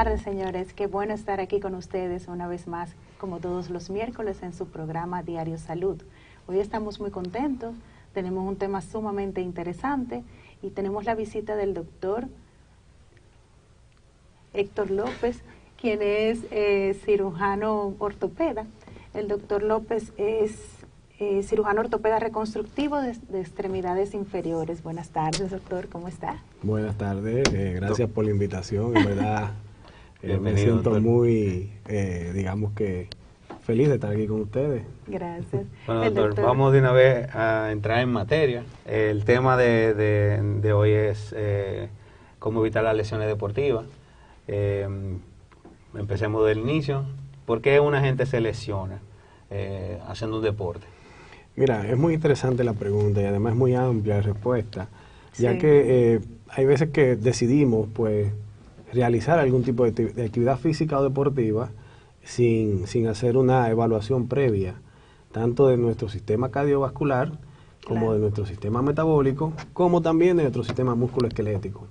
tardes, señores. Qué bueno estar aquí con ustedes una vez más, como todos los miércoles, en su programa Diario Salud. Hoy estamos muy contentos, tenemos un tema sumamente interesante y tenemos la visita del doctor Héctor López, quien es cirujano ortopeda. El doctor López es cirujano ortopeda reconstructivo de extremidades inferiores. Buenas tardes, doctor, ¿cómo está? Buenas tardes, gracias por la invitación, en verdad me siento doctor. muy, digamos que, feliz de estar aquí con ustedes. Gracias. Bueno, doctor, vamos de una vez a entrar en materia. El tema de hoy es cómo evitar las lesiones deportivas. Empecemos del inicio. ¿Por qué una gente se lesiona haciendo un deporte? Mira, es muy interesante la pregunta y además es muy amplia la respuesta, ya Sí. que hay veces que decidimos pues realizar algún tipo de actividad física o deportiva sin hacer una evaluación previa, tanto de nuestro sistema cardiovascular como Claro. de nuestro sistema metabólico, como también de nuestro sistema musculoesquelético.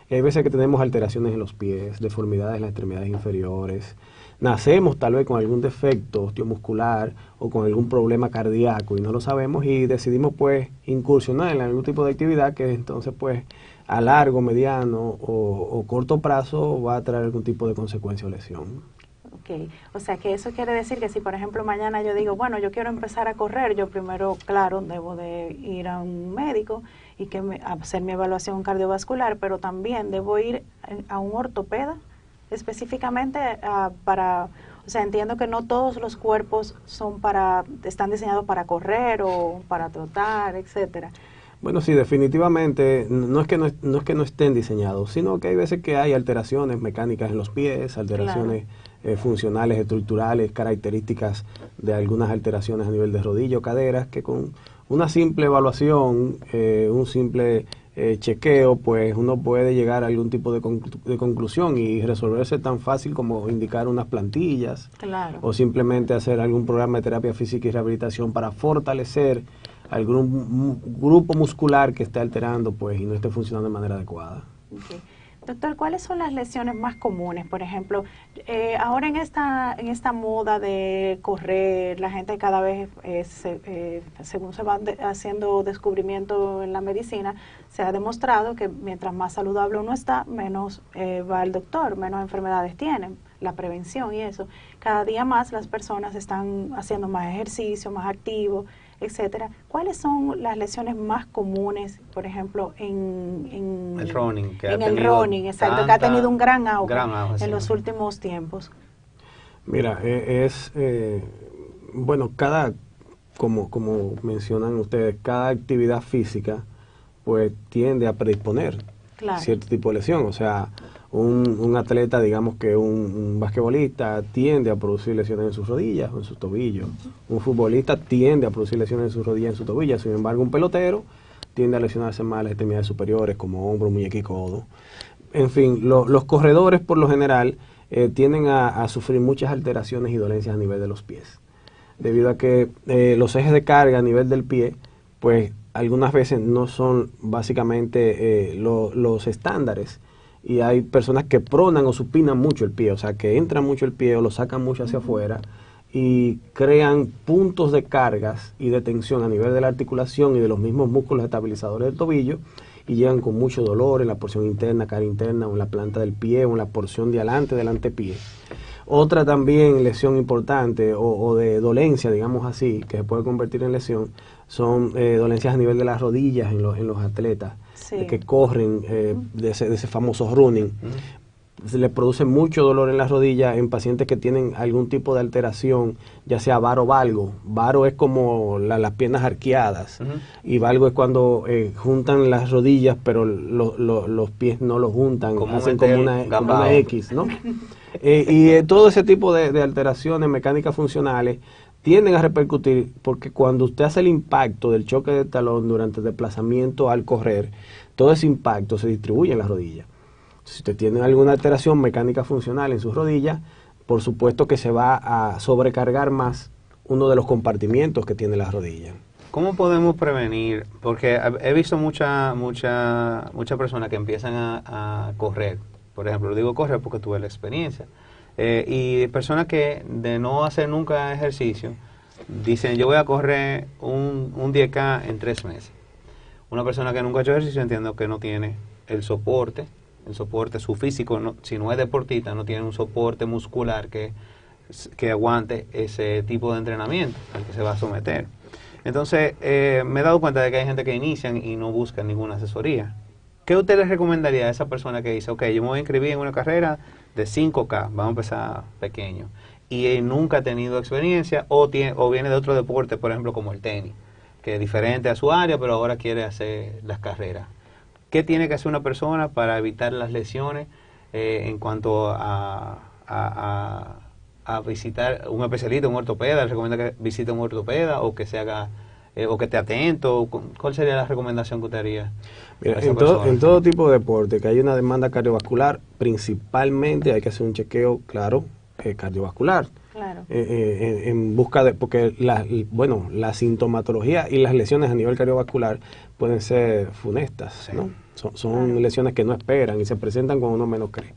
Y hay veces que tenemos alteraciones en los pies, deformidades en las extremidades inferiores, nacemos tal vez con algún defecto osteomuscular o con algún problema cardíaco y no lo sabemos y decidimos pues incursionar en algún tipo de actividad que entonces pues a largo, mediano o corto plazo va a traer algún tipo de consecuencia o lesión. Ok, o sea que eso quiere decir que si por ejemplo mañana yo digo, bueno, yo quiero empezar a correr, yo primero, claro, debo de ir a un médico y hacer mi evaluación cardiovascular, pero también debo ir a un ortopeda específicamente para, o sea, entiendo que no todos los cuerpos están diseñados para correr o para trotar, etcétera. Bueno, sí, definitivamente no es que no estén diseñados, sino que hay veces que hay alteraciones mecánicas en los pies, alteraciones funcionales, estructurales, características de algunas alteraciones a nivel de rodilla o caderas, que con una simple evaluación, un simple chequeo, pues uno puede llegar a algún tipo de conclusión y resolverse tan fácil como indicar unas plantillas Claro. o simplemente hacer algún programa de terapia física y rehabilitación para fortalecer algún grupo muscular que esté alterando pues y no esté funcionando de manera adecuada. Okay. Doctor, ¿cuáles son las lesiones más comunes? Por ejemplo, ahora en esta moda de correr, la gente cada vez, según se van haciendo descubrimientos en la medicina, se ha demostrado que mientras más saludable uno está, menos va al doctor, menos enfermedades tienen, la prevención y eso. Cada día más las personas están haciendo más ejercicio, más activos, etcétera. ¿Cuáles son las lesiones más comunes, por ejemplo, en El running, exacto, que ha tenido un gran auge sí, en los últimos tiempos? Mira, bueno, como mencionan ustedes, cada actividad física pues tiende a predisponer Claro. cierto tipo de lesión. O sea, un atleta, digamos que un basquetbolista tiende a producir lesiones en sus rodillas o en sus tobillos. Un futbolista tiende a producir lesiones en sus rodillas y en sus tobillas. Sin embargo, un pelotero tiende a lesionarse más las extremidades superiores como hombro, muñeca y codo. En fin, los corredores por lo general tienden a sufrir muchas alteraciones y dolencias a nivel de los pies, debido a que los ejes de carga a nivel del pie, pues algunas veces no son básicamente los estándares y hay personas que pronan o supinan mucho el pie, o sea que entran mucho el pie o lo sacan mucho hacia afuera y crean puntos de cargas y de tensión a nivel de la articulación y de los mismos músculos estabilizadores del tobillo y llegan con mucho dolor en la porción interna, cara interna o en la planta del pie o en la porción de adelante del antepié. Otra también lesión importante o de dolencia, digamos así, que se puede convertir en lesión, son dolencias a nivel de las rodillas en los atletas, Sí. que corren de ese famoso running. Se les produce mucho dolor en las rodillas en pacientes que tienen algún tipo de alteración, ya sea varo o valgo. Varo es como las piernas arqueadas y valgo es cuando juntan las rodillas, pero los pies no los juntan, hacen como una X, ¿no? Todo ese tipo de alteraciones mecánicas funcionales tienden a repercutir porque cuando usted hace el impacto del choque de talón durante el desplazamiento al correr, todo ese impacto se distribuye en las rodillas. Si usted tiene alguna alteración mecánica funcional en sus rodillas, por supuesto que se va a sobrecargar más uno de los compartimientos que tiene las rodillas. ¿Cómo podemos prevenir? Porque he visto muchas personas que empiezan a correr Por ejemplo, lo digo correr porque tuve la experiencia. Y personas que de no hacer nunca ejercicio, dicen yo voy a correr un 10K en 3 meses. Una persona que nunca ha hecho ejercicio, entiendo que no tiene el soporte, su físico, no, si no es deportista, no tiene un soporte muscular que aguante ese tipo de entrenamiento al que se va a someter. Entonces, me he dado cuenta de que hay gente que inician y no buscan ninguna asesoría. ¿Qué usted le recomendaría a esa persona que dice, ok, yo me voy a inscribir en una carrera de 5K, vamos a empezar pequeño, y nunca ha tenido experiencia o viene de otro deporte, por ejemplo, como el tenis, que es diferente a su área, pero ahora quiere hacer las carreras? ¿Qué tiene que hacer una persona para evitar las lesiones en cuanto a visitar un especialista, un ortopeda? ¿Le recomienda que visite un ortopeda o que se haga o que esté atento? ¿Cuál sería la recomendación que usted haría? Mira, en todo tipo de deporte que hay una demanda cardiovascular, principalmente hay que hacer un chequeo, claro, cardiovascular. Claro. En busca de, porque la sintomatología y las lesiones a nivel cardiovascular pueden ser funestas, ¿no? Son lesiones que no esperan y se presentan cuando uno menos cree.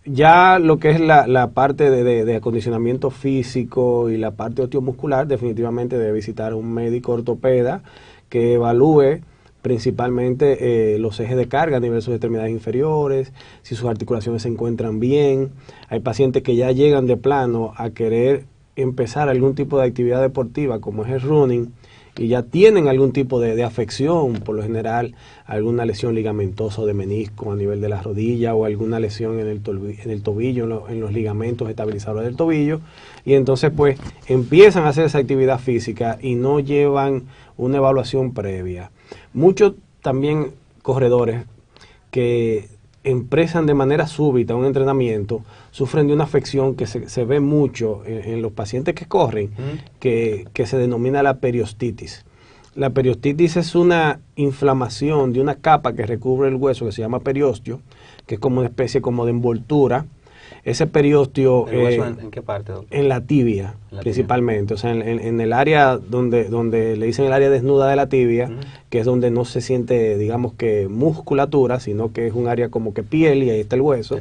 Ya lo que es la parte de acondicionamiento físico y la parte osteomuscular, definitivamente debe visitar un médico ortopeda que evalúe principalmente los ejes de carga a nivel de sus extremidades inferiores, si sus articulaciones se encuentran bien. Hay pacientes que ya llegan de plano a querer empezar algún tipo de actividad deportiva como es el running y ya tienen algún tipo de afección, por lo general alguna lesión ligamentosa o de menisco a nivel de la rodilla o alguna lesión en el tobillo, en los ligamentos estabilizadores del tobillo, y entonces pues empiezan a hacer esa actividad física y no llevan una evaluación previa. Muchos también corredores que empiezan de manera súbita un entrenamiento sufren de una afección que se ve mucho en los pacientes que corren, que se denomina la periostitis. La periostitis es una inflamación de una capa que recubre el hueso que se llama periostio, que es como una especie como de envoltura. Ese periostio... ¿El hueso en qué parte, doctor? En la tibia, principalmente. O sea, en el área donde le dicen el área desnuda de la tibia, que es donde no se siente, digamos que musculatura, sino que es un área como que piel y ahí está el hueso,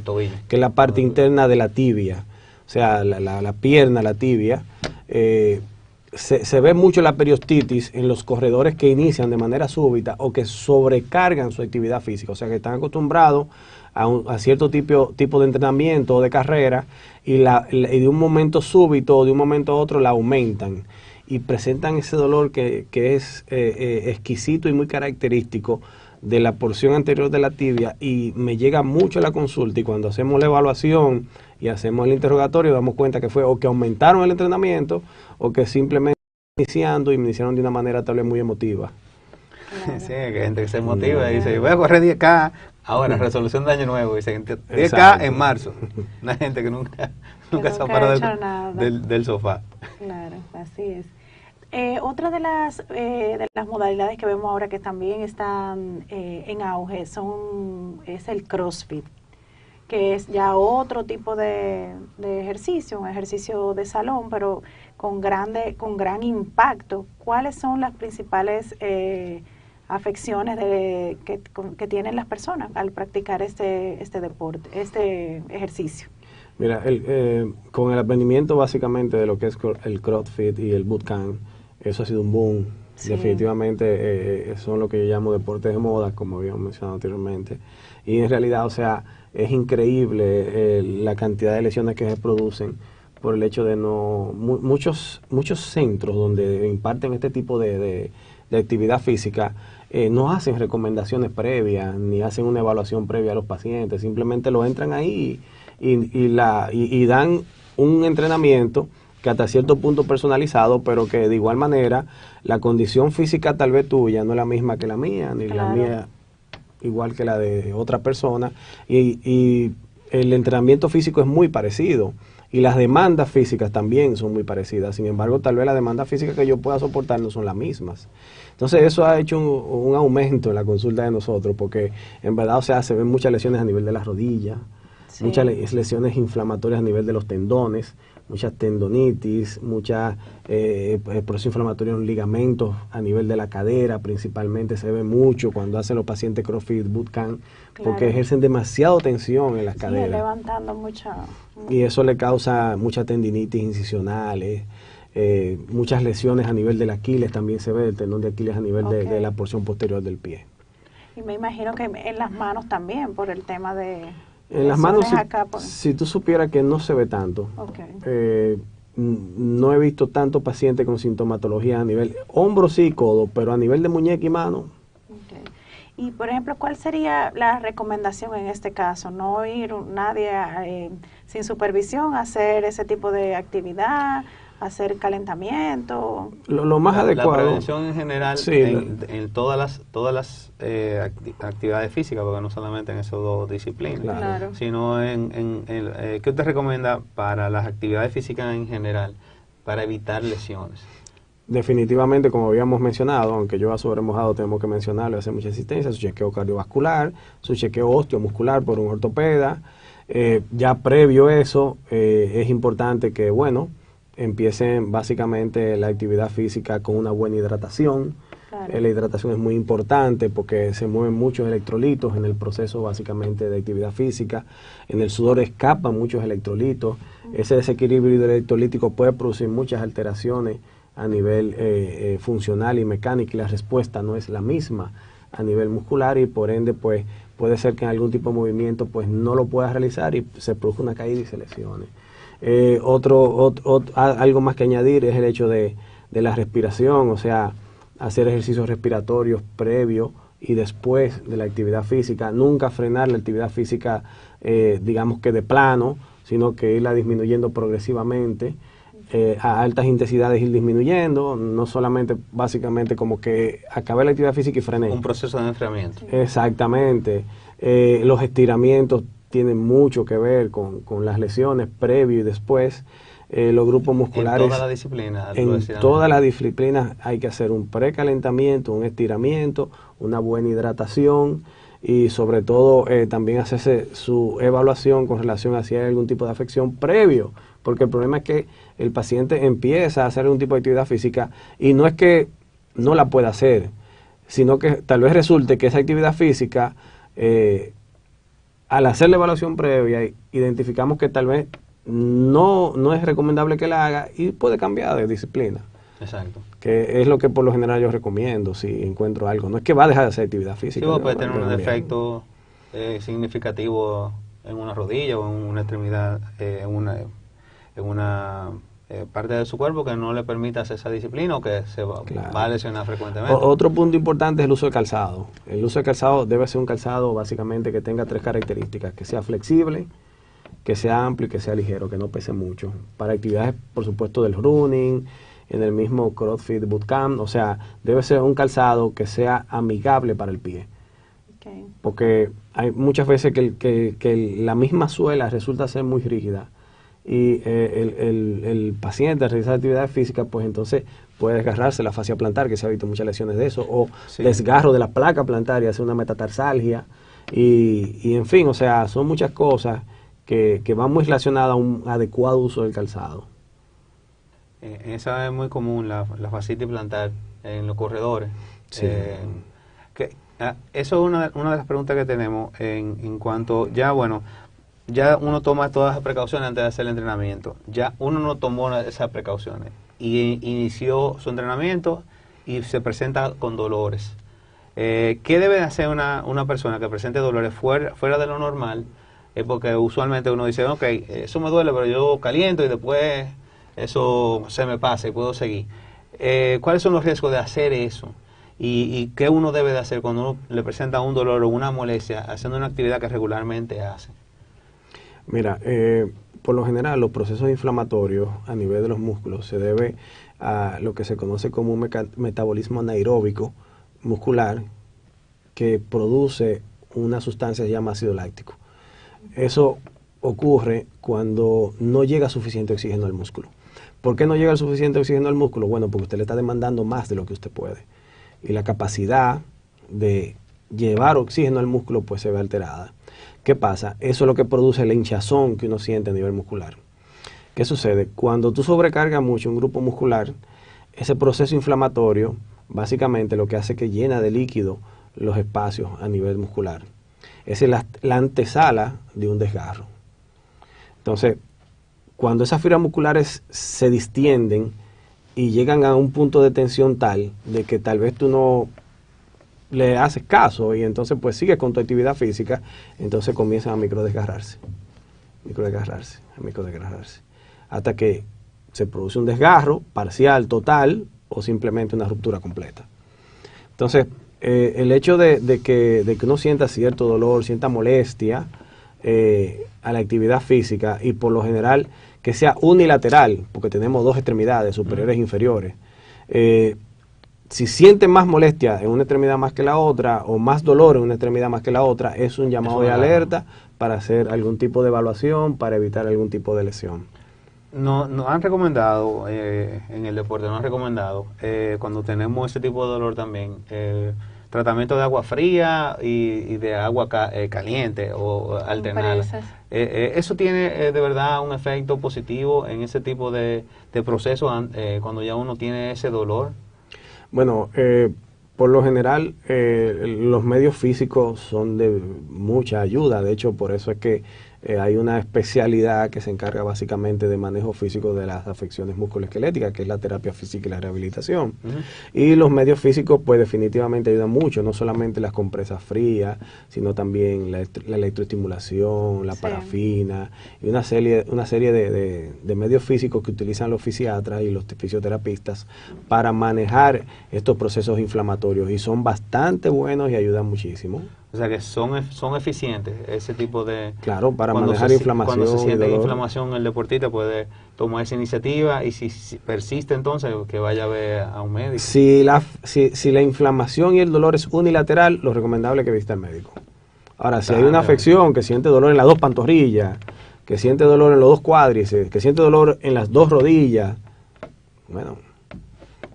que es la parte interna de la tibia. O sea, la pierna, la tibia. Se ve mucho la periostitis en los corredores que inician de manera súbita o que sobrecargan su actividad física. O sea, que están acostumbrados a cierto tipo de entrenamiento o de carrera y de un momento súbito o de un momento a otro la aumentan y presentan ese dolor que es exquisito y muy característico de la porción anterior de la tibia, y me llega mucho a la consulta, y cuando hacemos la evaluación y hacemos el interrogatorio damos cuenta que fue o que aumentaron el entrenamiento o que simplemente iniciaron de una manera tal vez muy emotiva. Claro. Sí, que hay gente que se motiva y dice, voy a correr 10K, ahora resolución de año nuevo, dice 10K en marzo. Una gente que nunca se ha parado del sofá. Claro, así es. Otra de las modalidades que vemos ahora que también están en auge es el CrossFit, que es ya otro tipo de ejercicio, un ejercicio de salón, pero con gran impacto. ¿Cuáles son las principales afecciones que tienen las personas al practicar este deporte, este ejercicio? Mira, con el aprendimiento básicamente de lo que es el CrossFit y el bootcamp, eso ha sido un boom. Sí. Definitivamente son lo que yo llamo deportes de moda, como habíamos mencionado anteriormente. Y en realidad, o sea, es increíble la cantidad de lesiones que se producen por el hecho de muchos centros donde imparten este tipo de actividad física no hacen recomendaciones previas ni hacen una evaluación previa a los pacientes, simplemente lo entran ahí y dan un entrenamiento que hasta cierto punto personalizado, pero que de igual manera la condición física tal vez tuya no es la misma que la mía, ni la mía igual que la de otra persona, y el entrenamiento físico es muy parecido y las demandas físicas también son muy parecidas. Sin embargo, tal vez las demandas físicas que yo pueda soportar no son las mismas. Entonces eso ha hecho un aumento en la consulta de nosotros, porque en verdad, o sea, se ven muchas lesiones a nivel de las rodillas, Sí. muchas lesiones inflamatorias a nivel de los tendones, muchas tendonitis, muchas proceso inflamatorio en los ligamentos a nivel de la cadera, principalmente se ve mucho cuando hacen los pacientes CrossFit Bootcamp, porque Claro. ejercen demasiado tensión en las Sí, caderas. levantando mucha... Y eso le causa mucha tendinitis incisionales, muchas lesiones a nivel del Aquiles, también se ve el tendón de Aquiles a nivel de Ok. la porción posterior del pie. Y me imagino que en las manos también, por el tema de... En las manos, lesiones acá, si tú supieras que no se ve tanto, Ok. no he visto tanto paciente con sintomatología a nivel hombro sí y codo, pero a nivel de muñeca y mano, Ok. Y, por ejemplo, ¿cuál sería la recomendación en este caso? No ir nadie sin supervisión a hacer ese tipo de actividad, hacer calentamiento. lo más La adecuado. prevención en general Sí, en todas las actividades físicas, porque no solamente en esas dos disciplinas, Claro. sino ¿qué usted recomienda para las actividades físicas en general, para evitar lesiones? Definitivamente, como habíamos mencionado, aunque yo a sobremojado tenemos que mencionarlo, hacer mucha asistencia, su chequeo cardiovascular, su chequeo osteomuscular por un ortopeda. Ya previo a eso, es importante que, bueno, empiecen básicamente la actividad física con una buena hidratación. Claro. La hidratación es muy importante porque se mueven muchos electrolitos en el proceso básicamente de actividad física. En el sudor escapan muchos electrolitos. Ese desequilibrio hidroelectrolítico puede producir muchas alteraciones a nivel funcional y mecánico, y la respuesta no es la misma a nivel muscular, y por ende pues puede ser que en algún tipo de movimiento pues no lo puedas realizar y se produzca una caída y se lesione. Algo más que añadir es el hecho de la respiración, o sea, hacer ejercicios respiratorios previo y después de la actividad física, nunca frenar la actividad física digamos que de plano, sino que irla disminuyendo progresivamente. A altas intensidades ir disminuyendo, no solamente básicamente como que acabé la actividad física y frené. Un proceso de enfriamiento. Exactamente. Los estiramientos tienen mucho que ver con las lesiones previo y después. Los grupos musculares. En todas las disciplinas. En todas las disciplinas hay que hacer un precalentamiento, un estiramiento, una buena hidratación y sobre todo también hacerse su evaluación con relación a si hay algún tipo de afección previo, porque el problema es que el paciente empieza a hacer un tipo de actividad física y no es que no la pueda hacer, sino que tal vez resulte que esa actividad física, al hacer la evaluación previa, identificamos que tal vez no es recomendable que la haga y puede cambiar de disciplina. Exacto. Que es lo que por lo general yo recomiendo si encuentro algo. No es que va a dejar de hacer actividad física. Sí, puede tener un defecto significativo en una rodilla o en una extremidad, en una parte de su cuerpo que no le permita hacer esa disciplina o que se va a lesionar frecuentemente. Otro punto importante es el uso de calzado. El uso de calzado debe ser un calzado básicamente que tenga 3 características: que sea flexible, que sea amplio y que sea ligero, que no pese mucho. Para actividades, por supuesto, del running, en el mismo CrossFit Bootcamp, o sea, debe ser un calzado que sea amigable para el pie. Okay. Porque hay muchas veces que la misma suela resulta ser muy rígida y el paciente al realizar actividad física, pues entonces puede desgarrarse la fascia plantar, que se ha visto muchas lesiones de eso, o desgarro de la placa plantar y hacer una metatarsalgia, y en fin, o sea, son muchas cosas que van muy relacionadas a un adecuado uso del calzado. Esa es muy común, la fascitis plantar en los corredores. Sí. Eso es una de las preguntas que tenemos en cuanto, ya uno toma todas las precauciones antes de hacer el entrenamiento. Ya uno no tomó esas precauciones y inició su entrenamiento y se presenta con dolores. ¿Qué debe hacer una persona que presente dolores fuera de lo normal? Porque usualmente uno dice, ok, eso me duele, pero yo caliento y después eso se me pasa y puedo seguir. ¿Cuáles son los riesgos de hacer eso? ¿Y qué uno debe de hacer cuando uno le presenta un dolor o una molestia haciendo una actividad que regularmente hace? Mira, por lo general los procesos inflamatorios a nivel de los músculos se debe a lo que se conoce como un metabolismo anaeróbico muscular que produce una sustancia que se llama ácido láctico. Eso ocurre cuando no llega suficiente oxígeno al músculo. ¿Por qué no llega suficiente oxígeno al músculo? Bueno, porque usted le está demandando más de lo que usted puede. Y la capacidad de llevar oxígeno al músculo pues se ve alterada. ¿Qué pasa? Eso es lo que produce la hinchazón que uno siente a nivel muscular. ¿Qué sucede? Cuando tú sobrecargas mucho un grupo muscular, ese proceso inflamatorio básicamente lo que hace es que llena de líquido los espacios a nivel muscular. Esa es la antesala de un desgarro. Entonces, cuando esas fibras musculares se distienden y llegan a un punto de tensión tal de que tal vez tú no le haces caso y entonces pues sigues con tu actividad física, entonces comienzan a microdesgarrarse, hasta que se produce un desgarro parcial, total o simplemente una ruptura completa. Entonces, el hecho de que uno sienta cierto dolor, sienta molestia a la actividad física y por lo general que sea unilateral, porque tenemos dos extremidades, superiores e inferiores, si sienten más molestia en una extremidad más que la otra o más dolor en una extremidad más que la otra, es un llamado de alerta para hacer algún tipo de evaluación, para evitar algún tipo de lesión. Nos han recomendado, en el deporte nos han recomendado, cuando tenemos ese tipo de dolor también, tratamiento de agua fría y de agua caliente o alternada. ¿Eso tiene de verdad un efecto positivo en ese tipo de proceso cuando ya uno tiene ese dolor? Bueno, por lo general los medios físicos son de mucha ayuda. De hecho, por eso es que hay una especialidad que se encarga básicamente de manejo físico de las afecciones musculoesqueléticas, que es la terapia física y la rehabilitación. Y los medios físicos pues definitivamente ayudan mucho, no solamente las compresas frías, sino también la electroestimulación, la parafina y una serie de medios físicos que utilizan los fisiatras y los fisioterapistas para manejar estos procesos inflamatorios, y son bastante buenos y ayudan muchísimo. O sea que son eficientes ese tipo de... Claro, para manejar inflamación. Cuando se siente inflamación, el deportista puede tomar esa iniciativa y si persiste entonces que vaya a ver a un médico. Si la inflamación y el dolor es unilateral, lo recomendable es que visite al médico. Ahora, si hay una afección que siente dolor en las dos pantorrillas, que siente dolor en los dos cuádriceps, que siente dolor en las dos rodillas, bueno...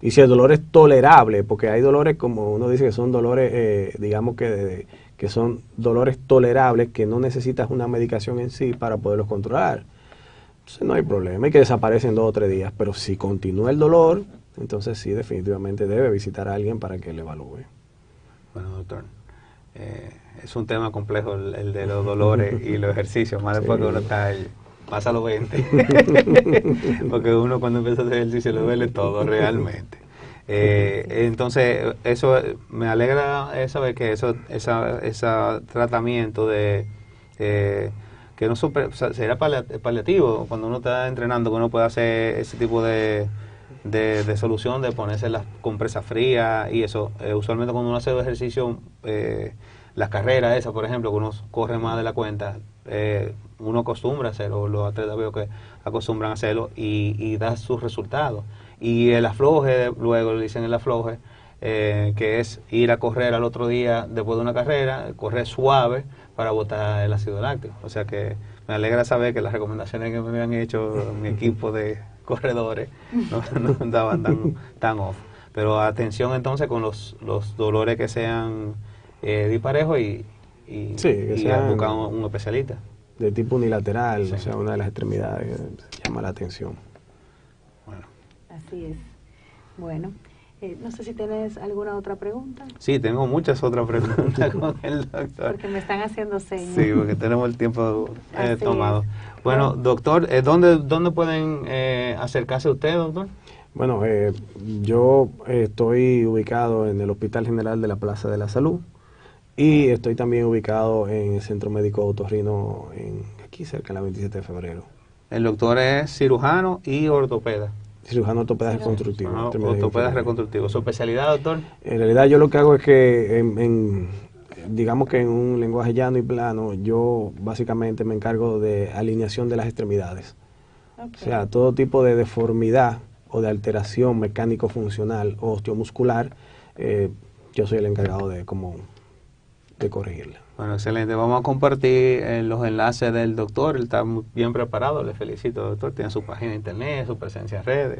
Y si el dolor es tolerable, porque hay dolores, como uno dice, que son dolores, digamos que son dolores tolerables, que no necesitas una medicación en sí para poderlos controlar. Entonces no hay problema, y que desaparecen 2 o 3 días. Pero si continúa el dolor, entonces sí, definitivamente debe visitar a alguien para que le evalúe. Bueno, doctor, es un tema complejo el de los dolores y los ejercicios, más después que uno pasa los 20, porque uno cuando empieza a hacer ejercicio le duele todo realmente. Entonces, eso me alegra saber que ese tratamiento que no será paliativo cuando uno está entrenando, que uno puede hacer ese tipo de solución de ponerse las compresas frías y eso. Usualmente cuando uno hace ejercicio, las carreras esas, por ejemplo, que uno corre más de la cuenta, uno acostumbra a hacerlo, los atletas veo que acostumbran a hacerlo y da sus resultados. Y el afloje, luego le dicen el afloje, que es ir a correr al otro día después de una carrera, correr suave para botar el ácido láctico. O sea que me alegra saber que las recomendaciones que me han hecho mi equipo de corredores no andaban tan off. Pero atención entonces con los dolores que sean disparejos y buscar un especialista. De tipo unilateral, sí. O sea, una de las extremidades llama la atención. Bueno. Así es. Bueno, no sé si tienes alguna otra pregunta. Sí, tengo muchas otras preguntas con el doctor. Porque me están haciendo señas. Sí, porque tenemos el tiempo tomado. Bueno, doctor, ¿dónde pueden acercarse a usted, doctor? Bueno, yo estoy ubicado en el Hospital General de la Plaza de la Salud. Y estoy también ubicado en el Centro Médico Otorrino, aquí cerca, en la 27 de febrero. El doctor es cirujano y ortopeda. Cirujano ortopeda reconstructivo. Ortopeda reconstructivo. ¿Su especialidad, doctor? En realidad yo lo que hago es que, digamos que en un lenguaje llano y plano, yo básicamente me encargo de alineación de las extremidades. Okay. O sea, todo tipo de deformidad o de alteración mecánico-funcional o osteomuscular, yo soy el encargado de corregirla. Bueno, excelente. Vamos a compartir los enlaces del doctor. Él está muy bien preparado. Le felicito, doctor. Tiene su página de internet, su presencia en redes.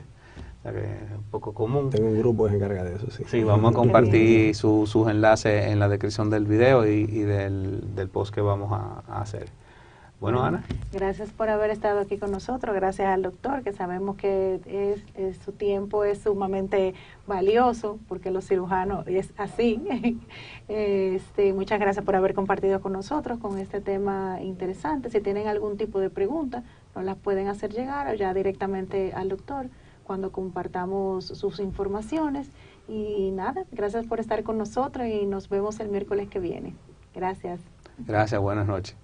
O sea que es un poco común. Tengo un grupo que se encarga de eso, sí. Sí, vamos a compartir sus enlaces en la descripción del video y del post que vamos a hacer. Bueno, Ana. Gracias por haber estado aquí con nosotros, gracias al doctor, que sabemos que su tiempo es sumamente valioso, porque los cirujanos es así. Muchas gracias por haber compartido con nosotros con este tema interesante. Si tienen algún tipo de pregunta, nos las pueden hacer llegar o ya directamente al doctor cuando compartamos sus informaciones. Y nada, gracias por estar con nosotros y nos vemos el miércoles que viene. Gracias. Gracias, buenas noches.